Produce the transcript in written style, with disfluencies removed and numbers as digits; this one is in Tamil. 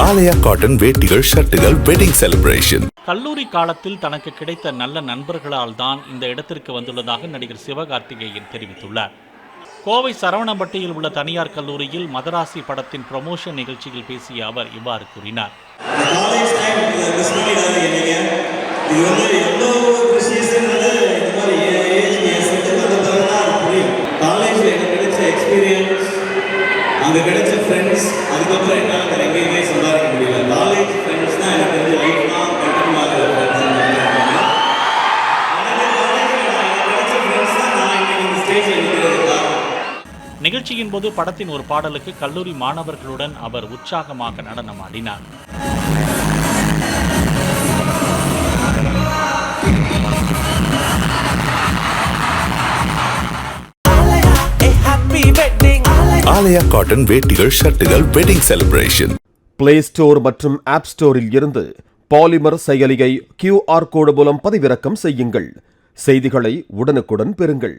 ஆலயா காட்டன் வேட்டிகள், ஷர்ட்டுகள், வெட்டிங் செலிப்ரேஷன். கல்லூரி காலத்தில் தனக்கு கிடைத்த நல்ல நண்பர்களால் தான் இந்த இடத்திற்கு வந்துள்ளதாக நடிகர் சிவகார்த்திகேயன் தெரிவித்துள்ளார். கோவை சரவணம்பட்டியில் உள்ள தனியார் கல்லூரியில் மதராசி படத்தின் ப்ரமோஷன் நிகழ்ச்சியில் பேசிய அவர் இவ்வாறு கூறினார். அங்கே கிடைச்ச ஃப்ரெண்ட்ஸ், அதுக்கப்புறம் என்னால் வேறு எங்கேயுமே சம்பாதிக்க முடியல. காலேஜ் ஃப்ரெண்ட்ஸ் தான் எனக்கு தெரிஞ்ச லைஃப்லாம் கண்டினியூ ஆகிற ஃப்ரெண்ட்ஸ். கிடைச்ச ஃப்ரெண்ட்ஸ் தான் நான் இன்னைக்கு இந்த ஸ்டேஜில் நிற்கிறதுக்கா. நிகழ்ச்சியின் போது படத்தின் ஒரு பாடலுக்கு கல்லூரி மாணவர்களுடன் அவர் உற்சாகமாக நடனமாடினார். ஆலயா காட்டன் வேட்டிகள், ஷர்ட்டுகள், வெட்டிங் செலிப்ரேஷன். பிளே ஸ்டோர் மற்றும் ஆப் ஸ்டோரில் இருந்து பாலிமர் செயலியை QR கோடு மூலம் பதிவிறக்கம் செய்யுங்கள். செய்திகளை உடனுக்குடன் பெறுங்கள்.